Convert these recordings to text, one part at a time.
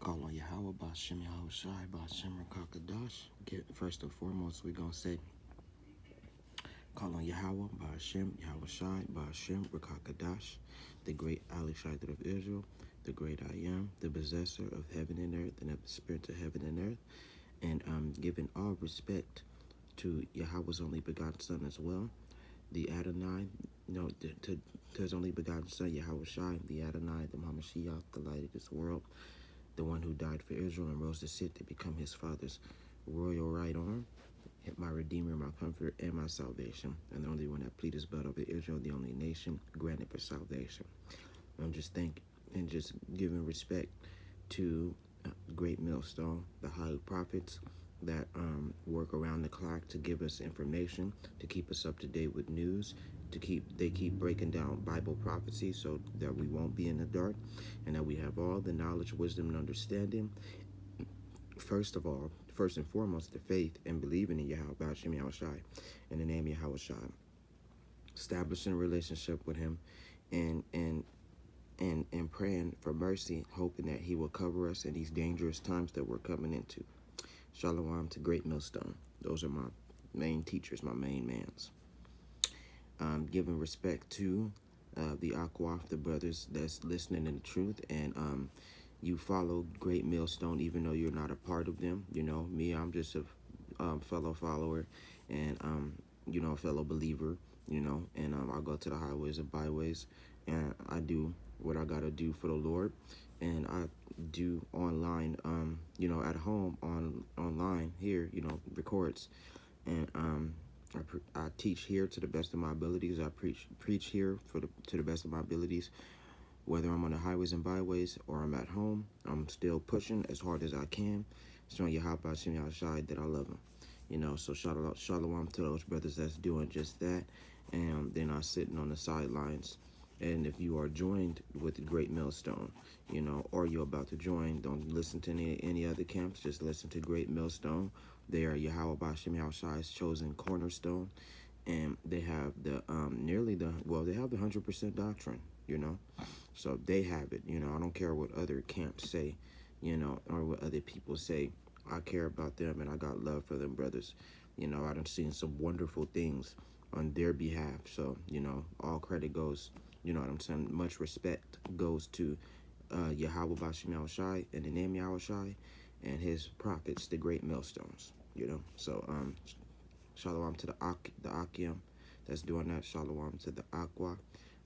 Call on Yahawah, Ba'ashem Yahushai, Ba'ashem Rakakadash. First and foremost, we're going to say, call on Yahawah, Ba'ashem Yahushai, Ba'ashem Rakakadash, the great Ali Shaitan of Israel, the great I am, the possessor of heaven and earth, and of the spirits of heaven and earth, and giving all respect to Yahweh's only begotten Son as well, the Adonai, to his only begotten Son, Yahushai, the Adonai, the Mashiach, the light of this world, the one who died for Israel and rose to sit to become his father's royal right arm, my Redeemer, my Comfort, and my salvation, and the only one that plead his blood over Israel, the only nation granted for salvation. I'm just thanking and just giving respect to great millstone, the high prophets that work around the clock to give us information, to keep us up to date with news, they keep breaking down Bible prophecy so that we won't be in the dark, and that we have all the knowledge, wisdom, and understanding. First and foremost, the faith and believing in Yahweh, Ba'ashem Yahushai, in the name of Yahushai, establishing a relationship with him, and praying for mercy, hoping that he will cover us in these dangerous times that we're coming into. Shalom to Great Millstone. Those are my main teachers, my main mans. Giving respect to the Yahawah, the brothers that's listening in the truth, and you follow Great Millstone even though you're not a part of them. You know, me, I'm just a fellow follower and, a fellow believer, and I go to the highways and byways, and I do what I got to do for the Lord, and I do online, at home, online here, records, and I teach here to the best of my abilities. I preach here to the best of my abilities. Whether I'm on the highways and byways or I'm at home, I'm still pushing as hard as I can, showing Yahawah Ba'ashem Yahushai that I love him. So shalom to those brothers that's doing just that, and they're not sitting on the sidelines. And if you are joined with the Great Millstone, or you're about to join, don't listen to any other camps. Just listen to Great Millstone. They are Yahawah Ba'ashem Yahushai's chosen cornerstone, and they have they have the 100% doctrine, So they have it, I don't care what other camps say, or what other people say. I care about them, and I got love for them brothers. I done seen some wonderful things on their behalf. So, all credit goes, what I'm saying, much respect goes to Yahawah Ba'ashem Yahushai in the name Yahushai and his prophets, the great millstones, So, shalom to the Akim that's doing that. Shalom to the Aqua,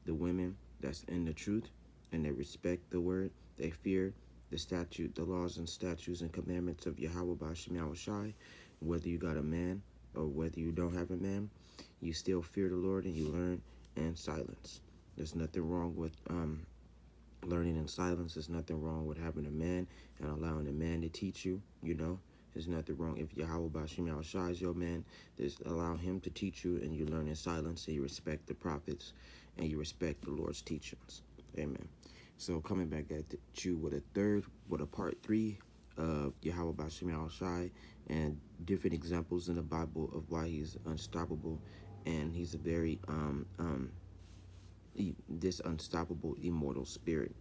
the women that's in the truth, and they respect the word. They fear the laws and statutes and commandments of Yahawah Ba'ashem Yahushai. Whether you got a man or whether you don't have a man, you still fear the Lord and you learn in silence. There's nothing wrong with learning in silence. There's nothing wrong with having a man and allowing a man to teach you, There's nothing wrong if Yahawah Ba'ashem Yahushai is your man. Just allow him to teach you, and you learn in silence, and you respect the prophets, and you respect the Lord's teachings. Amen. So coming back at you with a part 3 of Yahawah Ba'ashem Yahushai, and different examples in the Bible of why he's unstoppable, and he's a very this unstoppable immortal spirit.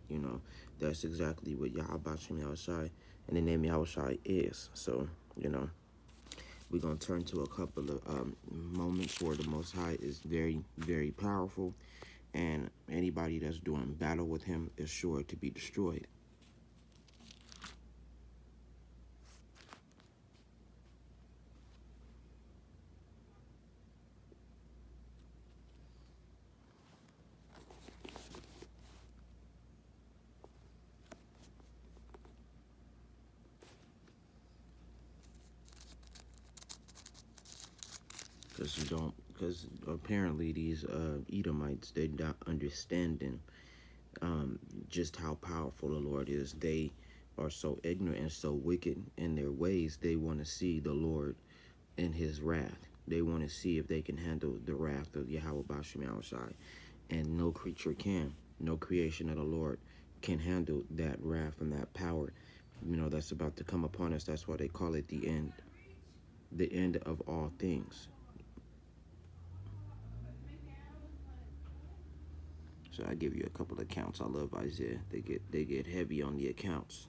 That's exactly what Yahawah Ba'ashem Yahushai and the name Yahushai is. So we're gonna turn to a couple of moments where the Most High is very, very powerful, and anybody that's doing battle with him is sure to be destroyed. Because apparently these Edomites, they're not understanding just how powerful the Lord is. They are so ignorant and so wicked in their ways. They want to see the Lord in his wrath. They want to see if they can handle the wrath of Yahawah Ba'ashem Yahushai. And no creature can. No creation of the Lord can handle that wrath and that power, that's about to come upon us. That's why they call it the end of all things. So I give you a couple of accounts. I love Isaiah. They get heavy on the accounts.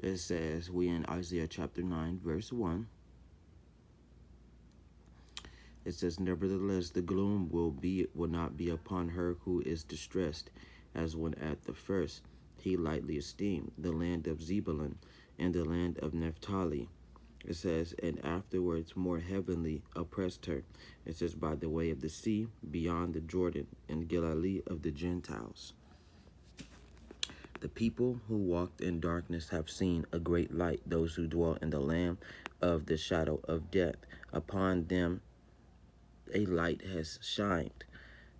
It says, we in Isaiah chapter 9, verse 1. It says, nevertheless, the gloom will not be upon her who is distressed, as when at the first he lightly esteemed the land of Zebulun and the land of Naphtali. It says, and afterwards more heavenly oppressed her. It says, by the way of the sea, beyond the Jordan, in Galilee of the Gentiles. The people who walked in darkness have seen a great light. Those who dwell in the land of the shadow of death, upon them a light has shined.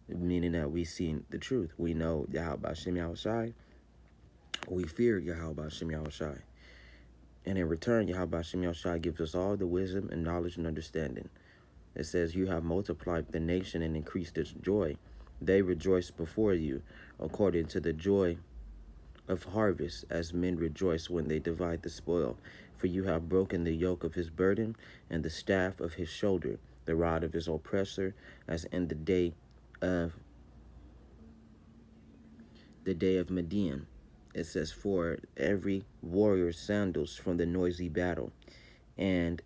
Meaning that we see the truth. We know Yahawah Shem Yahushai. We fear Yahawah Shem Yahushai. And in return, Yahawah Shem Yahushai gives us all the wisdom and knowledge and understanding. It says, you have multiplied the nation and increased its joy. They rejoice before you, according to the joy of harvest, as men rejoice when they divide the spoil. For you have broken the yoke of his burden and the staff of his shoulder, the rod of his oppressor, as in the day of Midian. It says, for every warrior's sandals from the noisy battle, and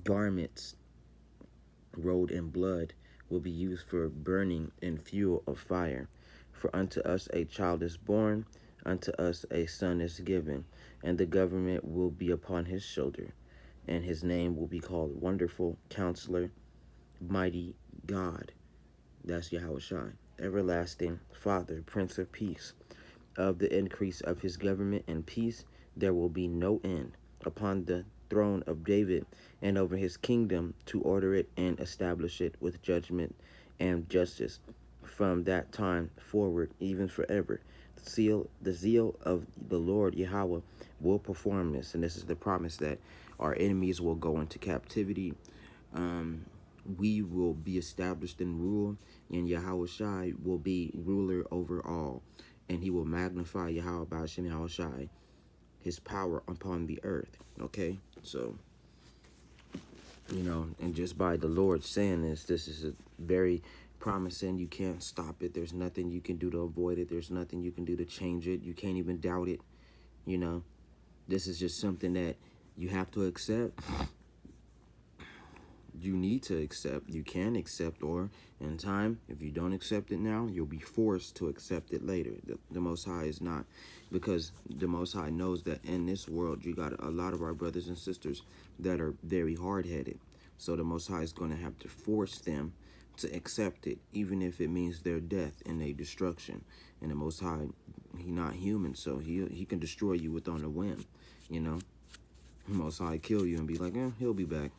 garments rolled in blood will be used for burning in fuel of fire. For unto us a child is born, unto us a son is given, and the government will be upon his shoulder, and his name will be called Wonderful Counselor, Mighty God. That's Yahushua. Everlasting Father, Prince of Peace. Of the increase of his government and peace there will be no end upon the throne of David and over his kingdom, to order it and establish it with judgment and justice from that time forward, even forever. The zeal of the Lord Yahawah will perform this. And this is the promise, that our enemies will go into captivity. We will be established in rule, and Yahushai will be ruler over all. And he will magnify Yahawah Shem Yahushai, his power upon the earth. Okay, so, and just by the Lord saying this is a very promising. You can't stop it. There's nothing you can do to avoid it. There's nothing you can do to change it. You can't even doubt it. This is just something that you have to accept. You need to accept. You can accept, or in time, if you don't accept it now, you'll be forced to accept it later. The Most High is not, because the Most High knows that in this world, you got a lot of our brothers and sisters that are very hard-headed. So the Most High is going to have to force them to accept it, even if it means their death and their destruction. And the Most High, he not human, so he can destroy you without a whim. The Most High kill you and be like, he'll be back.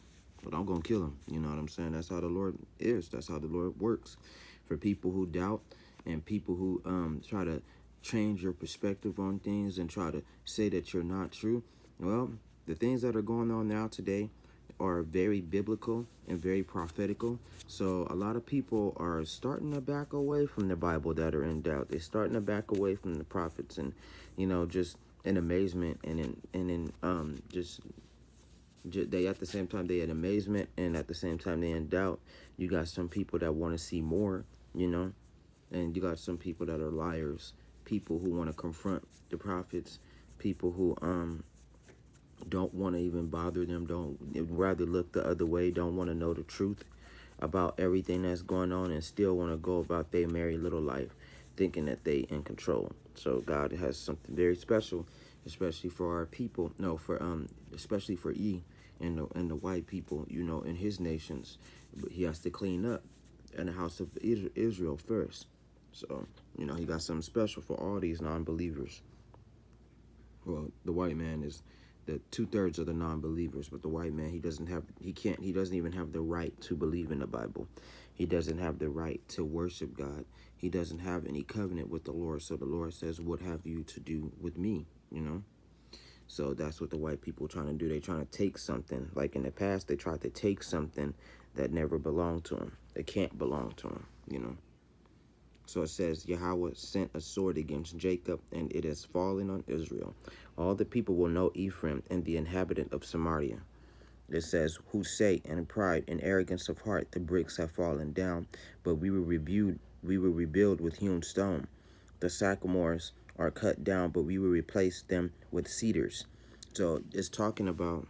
But I'm going to kill him. You know what I'm saying? That's how the Lord is. That's how the Lord works. For people who doubt and people who try to change your perspective on things and try to say that you're not true, well, the things that are going on now today are very biblical and very prophetical. So a lot of people are starting to back away from the Bible that are in doubt. They're starting to back away from the prophets, and, just in amazement and in just they, at the same time, they in amazement, and at the same time they in doubt. You got some people that want to see more, and you got some people that are liars, people who want to confront the prophets, people who don't want to even bother them, they'd rather look the other way, don't want to know the truth about everything that's going on, and still want to go about their merry little life, thinking that they in control. So God has something very special, especially for our people, especially for and the white people, in his nations. But he has to clean up in the house of Israel first. So, he got something special for all these non-believers. Well, the white man is the 2/3 of the non-believers, but the white man, he doesn't even have the right to believe in the Bible. He doesn't have the right to worship God. He doesn't have any covenant with the Lord. So the Lord says, what have you to do with me, So that's what the white people are trying to do. They're trying to take something. Like in the past, they tried to take something that never belonged to them. They can't belong to them, So it says, Yahawah sent a sword against Jacob, and it has fallen on Israel. All the people will know Ephraim and the inhabitant of Samaria. It says, who say in pride and arrogance of heart, the bricks have fallen down, but we will rebuild with hewn stone. The sycamores are cut down, but we will replace them with cedars. So it's talking about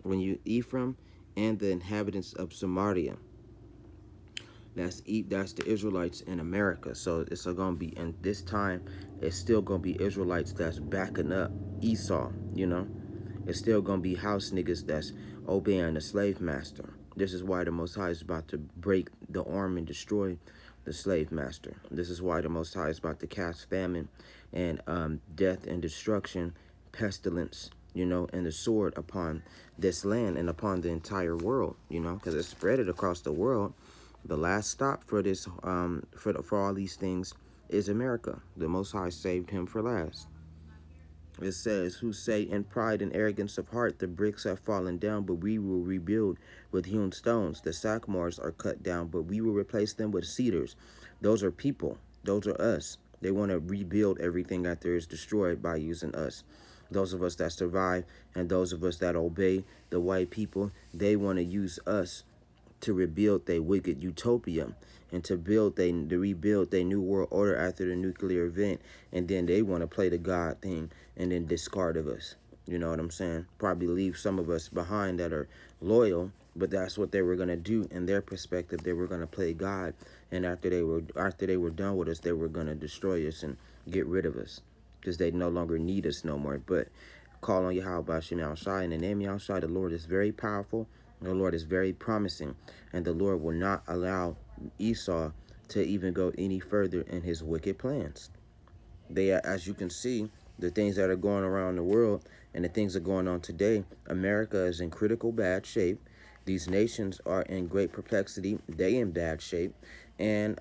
when you Ephraim and the inhabitants of Samaria. That's the Israelites in America. So it's gonna be, and this time it's still gonna be Israelites that's backing up Esau. It's still gonna be house niggas that's obeying the slave master. This is why the Most High is about to break the arm and destroy the slave master. This is why the Most High is about to cast famine and death and destruction, pestilence, and the sword upon this land and upon the entire world. Because it's spread it across the world. The last stop for this, for all these things, is America. The Most High saved him for last. It says, who say in pride and arrogance of heart, the bricks have fallen down, but we will rebuild with hewn stones. The sycamores are cut down, but we will replace them with cedars. Those are people. Those are us. They want to rebuild everything after it's destroyed by using us. Those of us that survive and those of us that obey the white people, they want to use us to rebuild their wicked utopia and to rebuild their new world order after the nuclear event, and then they want to play the God thing and then discard of us. You know what I'm saying? Probably leave some of us behind that are loyal, but that's what they were gonna do in their perspective. They were gonna play God, and after they were done with us, they were gonna destroy us and get rid of us because they no longer need us no more. But call on Yahawah Shem Yahushai in the name of Yahushai. The Lord is very powerful. The Lord is very promising, and the Lord will not allow Esau to even go any further in his wicked plans. They are, as you can see, the things that are going around the world and the things that are going on today. America is in critical bad shape. These nations are in great perplexity. They in bad shape, and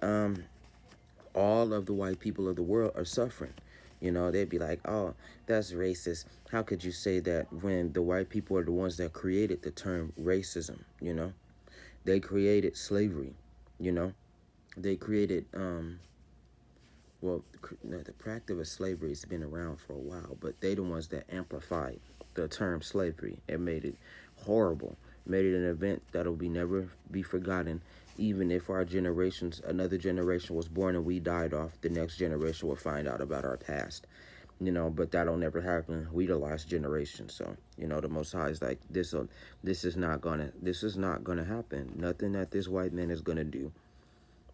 all of the white people of the world are suffering. They'd be like, oh, that's racist. How could you say that when the white people are the ones that created the term racism? They created slavery. They created, the practice of slavery has been around for a while, but they the ones that amplified the term slavery and made it horrible, made it an event that'll never be forgotten. Even if another generation was born and we died off, the next generation will find out about our past. But that'll never happen. We the last generation. So, the Most High is like, this is not gonna happen. Nothing that this white man is gonna do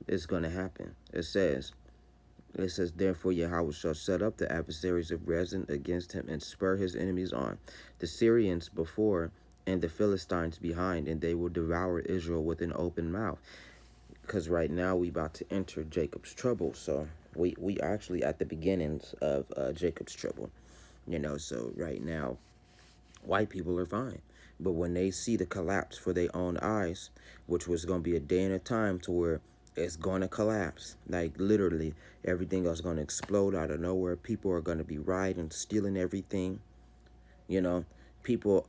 is gonna happen. It says, therefore Yahawah shall set up the adversaries of Rezin against him and spur his enemies on, the Syrians before and the Philistines behind, and they will devour Israel with an open mouth. Because right now we about to enter Jacob's trouble. So we actually at the beginnings of Jacob's trouble. So right now white people are fine. But when they see the collapse for their own eyes, which was going to be a day and a time to where it's going to collapse, like literally everything else is going to explode out of nowhere. People are going to be rioting, stealing everything. People,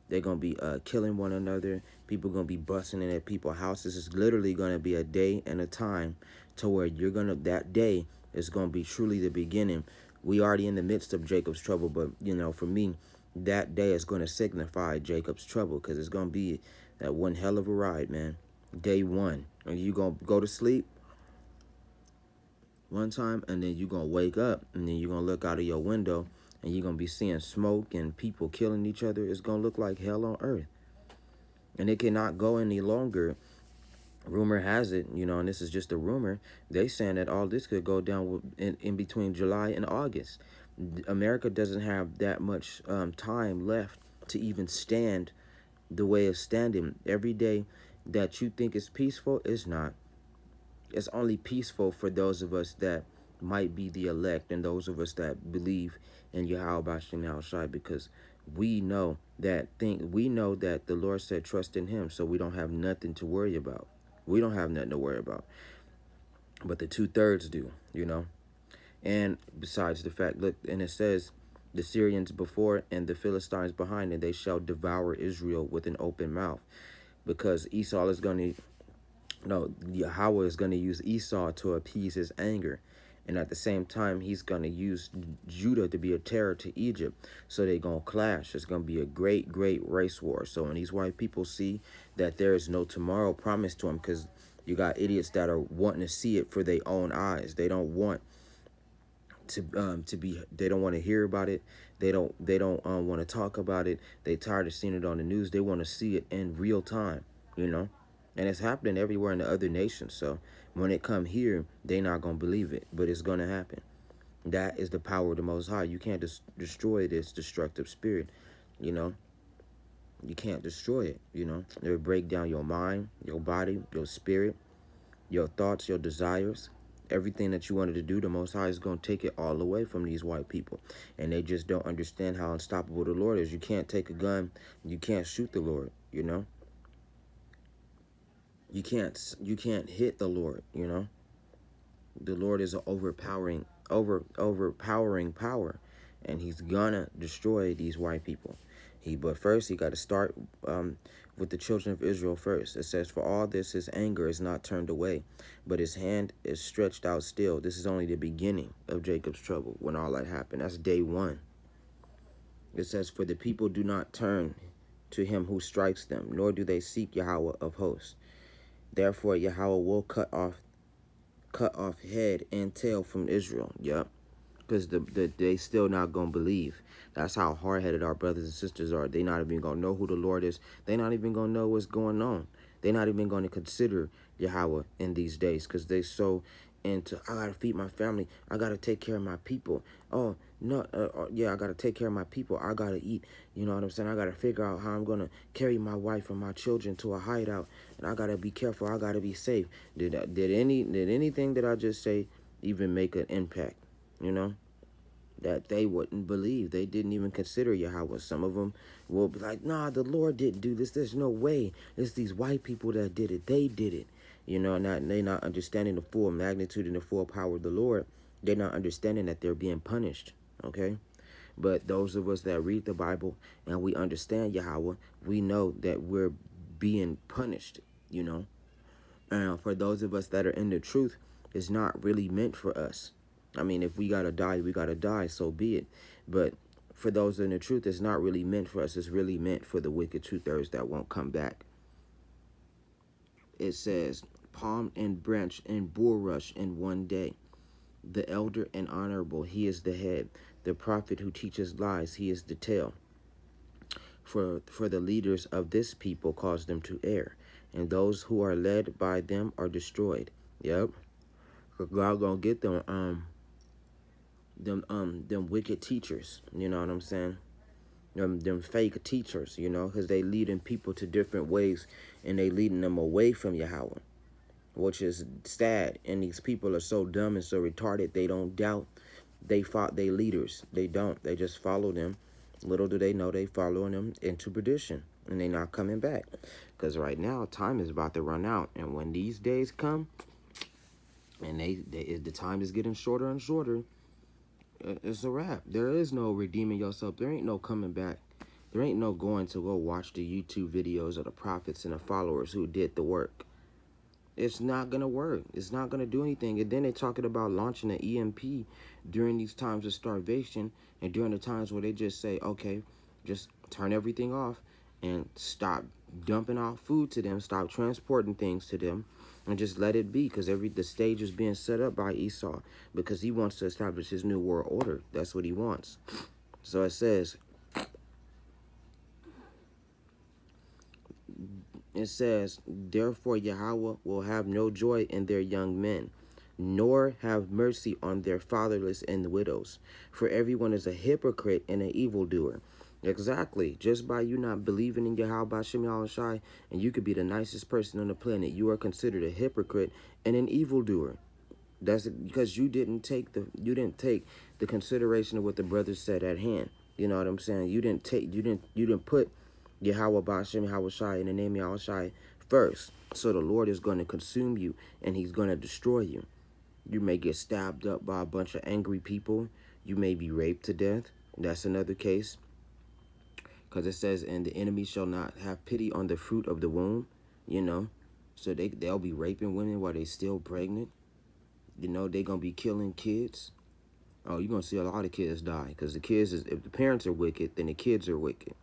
they're going to be killing one another. People going to be busting in at people's houses. It's literally going to be a day and a time to where that day is going to be truly the beginning. We already in the midst of Jacob's trouble, but, for me, that day is going to signify Jacob's trouble, because it's going to be that one hell of a ride, man. Day one. And you going to go to sleep one time, and then you're going to wake up, and then you're going to look out of your window, and you're going to be seeing smoke and people killing each other. It's going to look like hell on earth. And it cannot go any longer. Rumor has it, and this is just a rumor, they saying that all this could go down in between July and August. America doesn't have that much time left to even stand the way it's standing. Every day that you think is peaceful is not. It's only peaceful for those of us that might be the elect and those of us that believe in Yahawah Shem Yahushai, because we know that the Lord said trust in him, so we don't have nothing to worry about. We don't have nothing to worry about. But the 2/3 do, And besides the fact, look, and it says, the Syrians before and the Philistines behind, and they shall devour Israel with an open mouth. Because Yahawah is going to use Esau to appease his anger. And at the same time, he's going to use Judah to be a terror to Egypt. So they're going to clash. It's going to be a great, great race war. So when these white people see that there is no tomorrow promised to them, because you got idiots that are wanting to see it for their own eyes. They don't want to be, they don't want to hear about it. They don't want to talk about it. They tired of seeing it on the news. They want to see it in real time, you know. And it's happening everywhere in the other nations. So when it come here, they not gonna believe it, but it's gonna happen. That is the power of the Most High. You can't destroy this destructive spirit, you know. You can't destroy it, you know. It will break down your mind, your body, your spirit, your thoughts, your desires. Everything that you wanted to do, the Most High is going to take it all away from these white people. And they just don't understand how unstoppable the Lord is. You can't take a gun. You can't shoot the Lord, you know. You can't hit the Lord, you know. The Lord is an overpowering power. And he's gonna destroy these white people. But first he got to start with the children of Israel first. It says, for all this his anger is not turned away, but his hand is stretched out still. This is only the beginning of Jacob's trouble when all that happened. That's day one. It says, for the people do not turn to him who strikes them, nor do they seek Yahawah of hosts. Therefore Yahawah will cut off head and tail from Israel. Yep. Because they still not going to believe. That's how hard-headed our brothers and sisters are. They not even going to know who the Lord is. They not even going to know what's going on. They not even going to consider Yahawah in these days because they so into, I got to feed my family. I got to take care of my people. Oh, no, yeah, I got to take care of my people. I got to eat. You know what I'm saying? I got to figure out how I'm going to carry my wife and my children to a hideout. And I got to be careful. I got to be safe. Did anything that I just say even make an impact? You know, that they wouldn't believe. They didn't even consider Yahawah. Some of them will be like, nah, the Lord didn't do this. There's no way. It's these white people that did it. They did it. You know, they not understanding the full magnitude and the full power of the Lord. They're not understanding that they're being punished, okay? But those of us that read the Bible and we understand Yahawah, we know that we're being punished, you know? And for those of us that are in the truth, it's not really meant for us. I mean, if we got to die, we got to die, so be it. But for those in the truth, it's not really meant for us. It's really meant for the wicked two-thirds that won't come back. It says, palm and branch and bulrush in one day. The elder and honorable, he is the head. The prophet who teaches lies, he is the tail. For the leaders of this people cause them to err, and those who are led by them are destroyed. Yep. God gonna get them wicked teachers, you know what I'm saying? Them fake teachers, you know, because they leading people to different ways and they leading them away from Yahawah, which is sad. And these people are so dumb and so retarded, they don't doubt they fought their leaders. They don't. They just follow them. Little do they know they following them into perdition and they not coming back. Because right now, time is about to run out. And when these days come and the time is getting shorter and shorter, it's a wrap. There is no redeeming yourself. There ain't no coming back. There ain't no going to go watch the YouTube videos of the prophets and the followers who did the work. It's not going to work. It's not going to do anything. And then they're talking about launching an EMP during these times of starvation and during the times where they just say, okay, just turn everything off and stop dumping out food to them, stop transporting things to them, and just let it be, because the stage is being set up by Esau because he wants to establish his new world order. That's what he wants. So it says, therefore Yahawah will have no joy in their young men, nor have mercy on their fatherless and widows. For everyone is a hypocrite and an evildoer. Exactly. Just by you not believing in Yahawah B'Shem Yahawashi, and you could be the nicest person on the planet, you are considered a hypocrite and an evildoer. That's because you didn't take the consideration of what the brothers said at hand. You know what I'm saying? You didn't put Yahawah B'Shem Yahawashi in the name of Yahawashi first. So the Lord is going to consume you and he's going to destroy you. You may get stabbed up by a bunch of angry people. You may be raped to death. That's another case. Because it says, and the enemy shall not have pity on the fruit of the womb, you know. So they'll be raping women while they're still pregnant. You know, they're going to be killing kids. Oh, you're going to see a lot of kids die. Because if the parents are wicked, then the kids are wicked.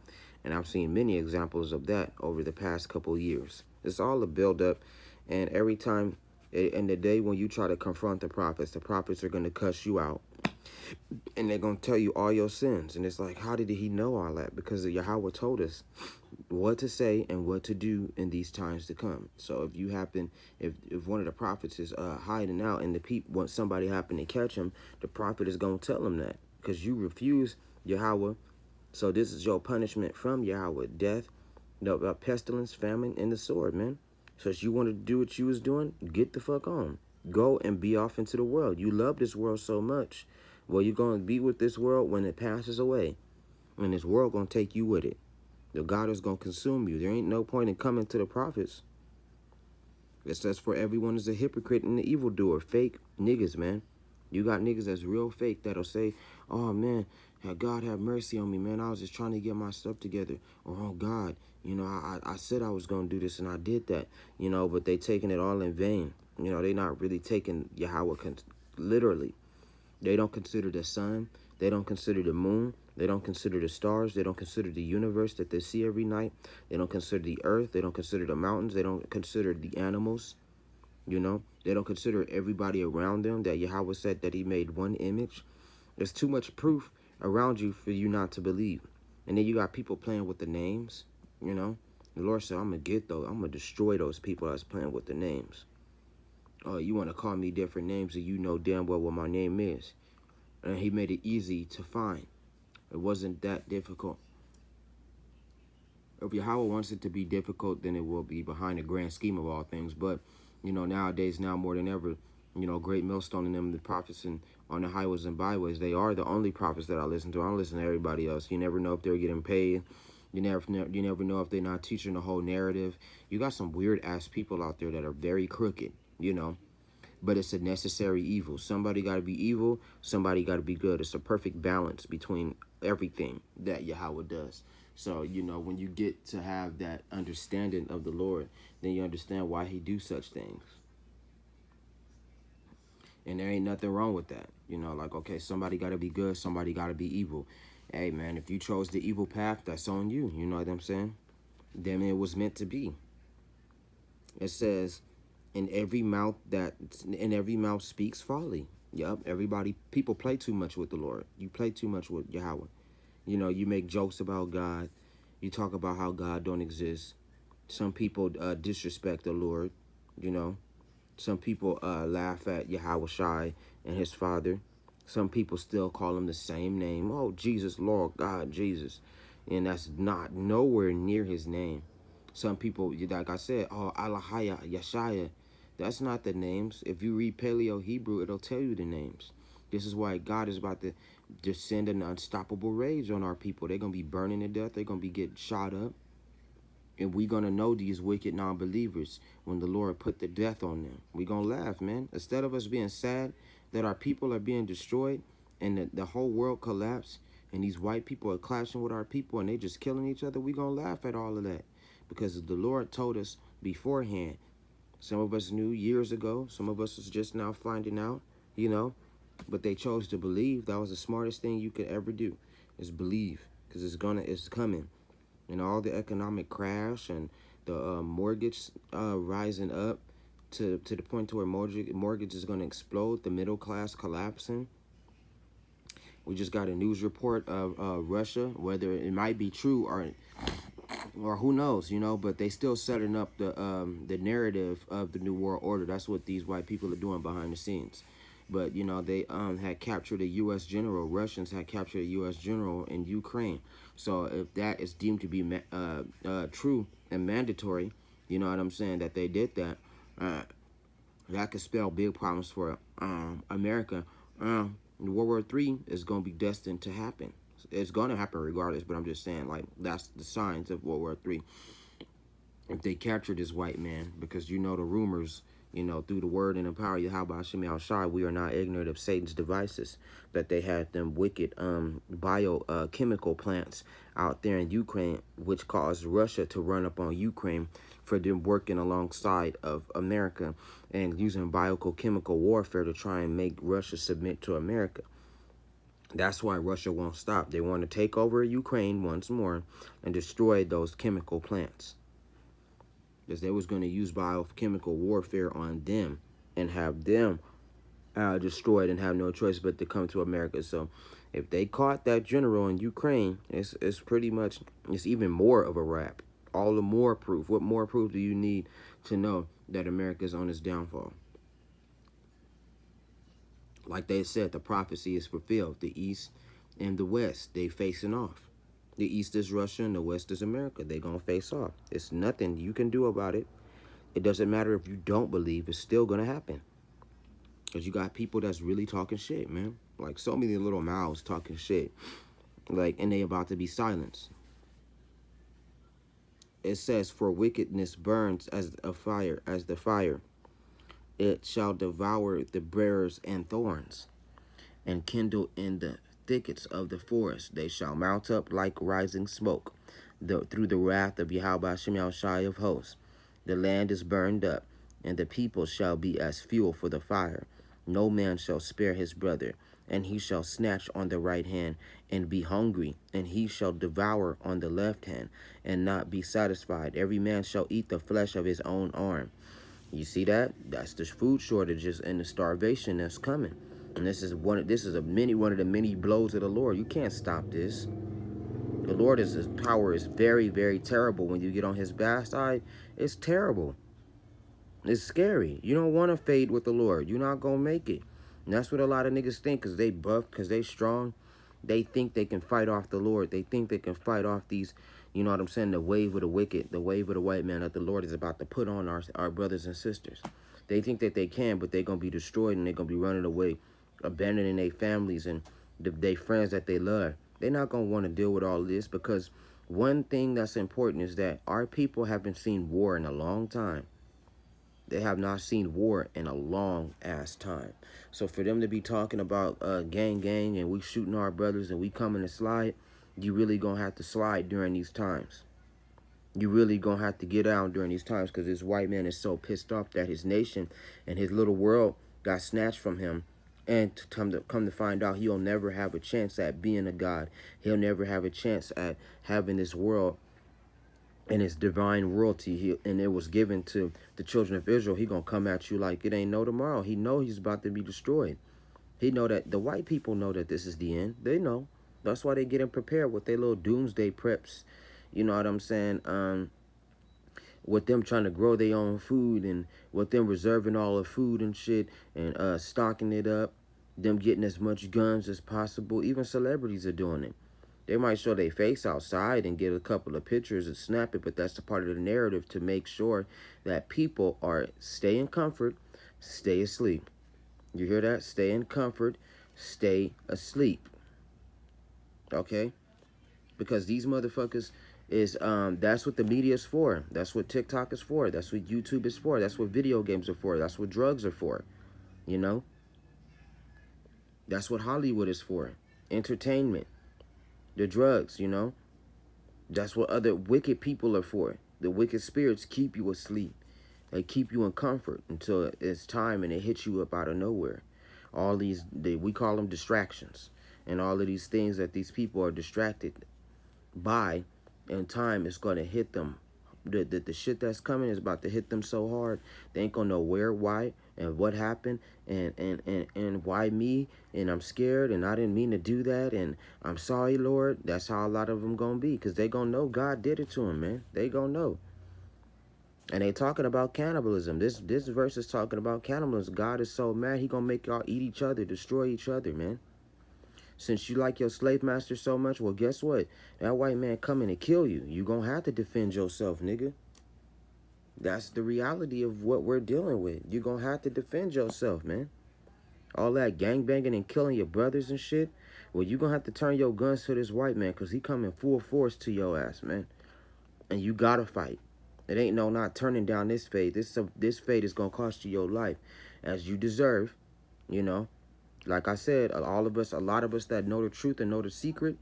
And I've seen many examples of that over the past couple years. It's all a build-up. And every time, in the day when you try to confront the prophets are going to cuss you out. And they're going to tell you all your sins. And it's like, how did he know all that? Because Yahawah told us what to say and what to do in these times to come. So if you happen, if one of the prophets is hiding out and the people, once somebody happen to catch him, the prophet is going to tell him that. Because you refuse Yahawah. So this is your punishment from Yahawah. Death, pestilence, famine, and the sword, man. So if you want to do what you was doing, get the fuck on. Go and be off into the world. You love this world so much. Well, you're going to be with this world when it passes away. And this world going to take you with it. The God is going to consume you. There ain't no point in coming to the prophets. It says for everyone is a hypocrite and an evildoer. Fake niggas, man. You got niggas that's real fake that'll say, oh, man, God have mercy on me, man. I was just trying to get my stuff together. Or, oh, God, you know, I said I was going to do this and I did that. You know, but they taking it all in vain. You know, they not really taking Yahawah literally. They don't consider the sun. They don't consider the moon. They don't consider the stars. They don't consider the universe that they see every night. They don't consider the earth. They don't consider the mountains. They don't consider the animals. You know, they don't consider everybody around them, that Yahawah said that he made one image. There's too much proof around you for you not to believe. And then you got people playing with the names, you know. The Lord said, I'm going to destroy those people that's playing with the names. Oh, you want to call me different names and you know damn well what my name is. And he made it easy to find. It wasn't that difficult. If Yahawah wants it to be difficult, then it will be behind the grand scheme of all things. But, you know, nowadays, now more than ever, you know, Great Millstone and them, the prophets and on the highways and byways, they are the only prophets that I listen to. I don't listen to everybody else. You never know if they're getting paid. You never know if they're not teaching the whole narrative. You got some weird-ass people out there that are very crooked, you know. But it's a necessary evil. Somebody got to be evil. Somebody got to be good. It's a perfect balance between everything that Yahawah does. So, you know, when you get to have that understanding of the Lord, then you understand why he do such things. And there ain't nothing wrong with that. You know, like, okay, somebody got to be good. Somebody got to be evil. Hey, man, if you chose the evil path, that's on you. You know what I'm saying? Then it was meant to be. It says, in every mouth speaks folly. Yup, people play too much with the Lord. You play too much with Yahawah. You know, you make jokes about God. You talk about how God don't exist. Some people disrespect the Lord, you know. Some people laugh at Yahawah Shai and his father. Some people still call him the same name. Oh, Jesus, Lord, God, Jesus. And that's not nowhere near his name. Some people, like I said, oh, Allahaya, Yeshaya. That's not the names. If you read Paleo Hebrew, it'll tell you the names. This is why God is about to descend an unstoppable rage on our people. They're going to be burning to death. They're going to be getting shot up. And we're going to know these wicked non-believers when the Lord put the death on them. We're going to laugh, man. Instead of us being sad that our people are being destroyed and the whole world collapsed and these white people are clashing with our people and they just killing each other, we're going to laugh at all of that. Because the Lord told us beforehand. Some of us knew years ago. Some of us is just now finding out, you know. But they chose to believe. That was the smartest thing you could ever do, is believe, because it's coming. And all the economic crash and the mortgage rising up to the point to where mortgage is going to explode, the middle class collapsing. We just got a news report of Russia, whether it might be true or who knows, you know, but they still setting up the narrative of the New World Order. That's what these white people are doing behind the scenes. But, you know, they had captured a U.S. general. Russians had captured a U.S. general in Ukraine. So if that is deemed to be true and mandatory, you know what I'm saying, that they did that, that could spell big problems for America. World War III is going to be destined to happen. It's going to happen regardless, but I'm just saying, like, that's the signs of World War III. If they capture this white man, because you know the rumors, you know, through the word and the power of Yahawah Hashem Yahushua, we are not ignorant of Satan's devices, that they had them wicked biochemical plants out there in Ukraine, which caused Russia to run up on Ukraine for them working alongside of America and using biochemical warfare to try and make Russia submit to America. That's why Russia won't stop. They want to take over Ukraine once more and destroy those chemical plants. Because they was going to use biochemical warfare on them and have them destroyed and have no choice but to come to America. So if they caught that general in Ukraine, it's pretty much, it's even more of a wrap. All the more proof. What more proof do you need to know that America is on its downfall? Like they said, the prophecy is fulfilled. The East and the West, they facing off. The East is Russia and the West is America. They gonna face off. It's nothing you can do about it. It doesn't matter if you don't believe. It's still gonna happen. Because you got people that's really talking shit, man. Like, so many little mouths talking shit. Like, and they about to be silenced. It says, for wickedness burns as a fire, as the fire. It shall devour the briars and thorns, and kindle in the thickets of the forest. They shall mount up like rising smoke through the wrath of Yahawah Shem Shai of hosts. The land is burned up, and the people shall be as fuel for the fire. No man shall spare his brother, and he shall snatch on the right hand, and be hungry, and he shall devour on the left hand, and not be satisfied. Every man shall eat the flesh of his own arm. You see that? That's the food shortages and the starvation that's coming. And this is one of the many blows of the Lord. You can't stop this. The Lord's power is very, very terrible. When you get on his bad side, it's terrible. It's scary. You don't want to fade with the Lord. You're not going to make it. And that's what a lot of niggas think, because they buff, because they strong. They think they can fight off the Lord. They think they can fight off these, you know what I'm saying, the wave of the wicked, the wave of the white man that the Lord is about to put on our brothers and sisters. They think that they can, but they're going to be destroyed, and they're going to be running away, abandoning their families and their friends that they love. They're not going to want to deal with all this, because one thing that's important is that our people haven't seen war in a long time. They have not seen war in a long ass time. So for them to be talking about gang and we shooting our brothers and we coming to slide, you really gonna have to slide during these times. You really gonna have to get out during these times, because this white man is so pissed off that his nation and his little world got snatched from him. And to come to find out, he'll never have a chance at being a god. He'll never have a chance at having this world and his divine royalty, and it was given to the children of Israel. He gonna come at you like it ain't no tomorrow. He know he's about to be destroyed. He know that the white people know that this is the end. They know. That's why they getting prepared with their little doomsday preps. You know what I'm saying? With them trying to grow their own food, and with them reserving all the food and shit, and stocking it up. Them getting as much guns as possible. Even celebrities are doing it. They might show their face outside and get a couple of pictures and snap it, but that's a part of the narrative to make sure that people are stay in comfort, stay asleep. You hear that? Stay in comfort, stay asleep. Okay? Because these motherfuckers is, that's what the media is for. That's what TikTok is for. That's what YouTube is for. That's what video games are for. That's what drugs are for. You know? That's what Hollywood is for. Entertainment. The drugs, you know. That's what other wicked people are for. The wicked spirits keep you asleep. They keep you in comfort until it's time and it hits you up out of nowhere. All these, we call them distractions. And all of these things that these people are distracted by, in time is going to hit them. The shit that's coming is about to hit them so hard, they ain't gonna know where, why, and what happened, and why me, and I'm scared, and I didn't mean to do that, and I'm sorry, Lord. That's how a lot of them gonna be, because they gonna know God did it to them, man. They gonna know. And they talking about cannibalism. This verse is talking about cannibalism. God is so mad, he gonna make y'all eat each other, destroy each other, man. Since you like your slave master so much, well, guess what? That white man coming to kill you. You gonna have to defend yourself, nigga. That's the reality of what we're dealing with. You gonna have to defend yourself, man. All that gangbanging and killing your brothers and shit, well, you gonna have to turn your guns to this white man, because he coming full force to your ass, man. And you gotta fight. It ain't no not turning down this fate. This fate is gonna cost you your life, as you deserve, you know. Like I said, a lot of us that know the truth and know the secret,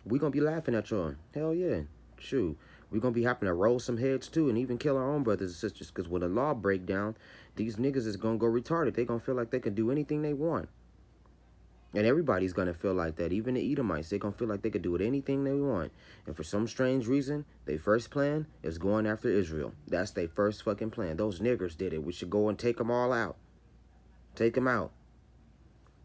we gonna be laughing at y'all. Hell yeah. Shoot. We gonna be having to roll some heads too, and even kill our own brothers and sisters, because when the law break down, these niggas is gonna go retarded. They gonna feel like they can do anything they want. And everybody's gonna feel like that. Even the Edomites, they gonna feel like they could do anything they want. And for some strange reason, their first plan is going after Israel. That's their first fucking plan. Those niggers did it. We should go and take them all out. Take them out.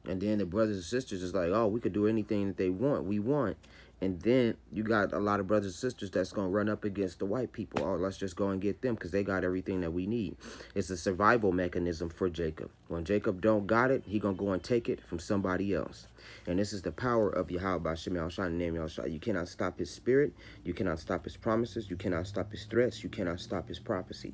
And then the brothers and sisters is like, oh, we could do anything that we want. And then you got a lot of brothers and sisters that's going to run up against the white people. Oh, let's just go and get them because they got everything that we need. It's a survival mechanism for Jacob. When Jacob don't got it, he going to go and take it from somebody else. And this is the power of Yahawah by Shem Yahushua and name Yahushua. You cannot stop his spirit. You cannot stop his promises. You cannot stop his threats. You cannot stop his prophecy.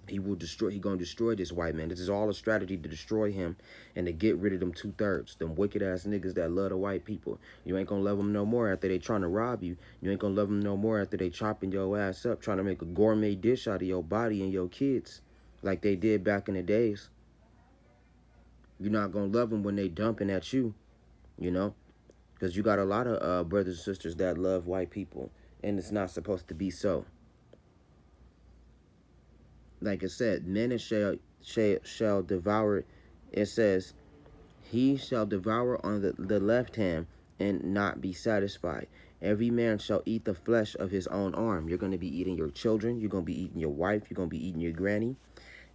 He will destroy. He gonna destroy this white man. This is all a strategy to destroy him and to get rid of them 2/3, them wicked ass niggas that love the white people. You ain't gonna love them no more after they trying to rob you. You ain't gonna love them no more after they chopping your ass up, trying to make a gourmet dish out of your body and your kids, like they did back in the days. You're not gonna love them when they dumping at you, you know, because you got a lot of brothers and sisters that love white people, and it's not supposed to be so. Like I said, men shall devour. It says, he shall devour on the left hand and not be satisfied. Every man shall eat the flesh of his own arm. You're going to be eating your children. You're going to be eating your wife. You're going to be eating your granny.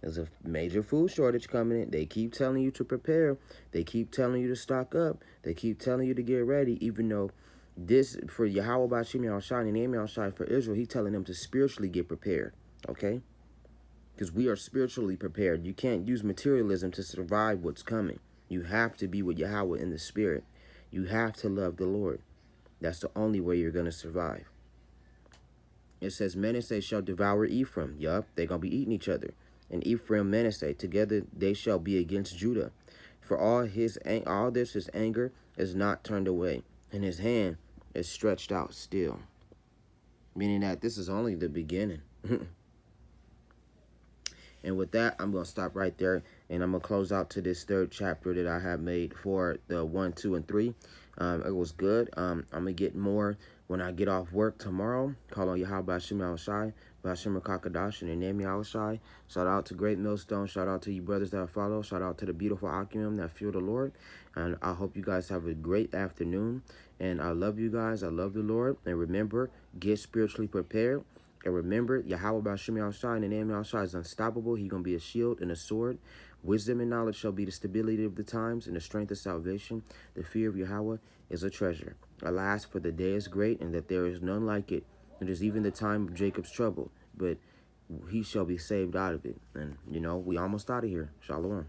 There's a major food shortage coming in. They keep telling you to prepare. They keep telling you to stock up. They keep telling you to get ready, even though this, for Yahawah by Shem Yahushua and name Yahushua for Israel, he's telling them to spiritually get prepared, okay? Because we are spiritually prepared. You can't use materialism to survive what's coming. You have to be with Yahawah in the spirit. You have to love the Lord. That's the only way you're going to survive. It says, Manasseh shall devour Ephraim. Yup, they're going to be eating each other. And Ephraim, Manasseh, together they shall be against Judah. For all his anger is not turned away, and his hand is stretched out still. Meaning that this is only the beginning. And with that, I'm going to stop right there, and I'm going to close out to this third chapter that I have made for the 1, 2, and 3. It was good. I'm going to get more when I get off work tomorrow. Call on Yahawah B'Shem Yahushai, B'Shem Kakadash, and name Yahushai. Shout out to Great Millstone. Shout out to you brothers that follow. Shout out to the beautiful Akim that fear the Lord. And I hope you guys have a great afternoon. And I love you guys. I love the Lord. And remember, get spiritually prepared. And remember, Yahawah B'Shem Yahushua and the name Yahushua is unstoppable. He's going to be a shield and a sword. Wisdom and knowledge shall be the stability of the times and the strength of salvation. The fear of Yahawah is a treasure. Alas, for the day is great, and that there is none like it. It is even the time of Jacob's trouble, but he shall be saved out of it. And, you know, we almost out of here. Shalom.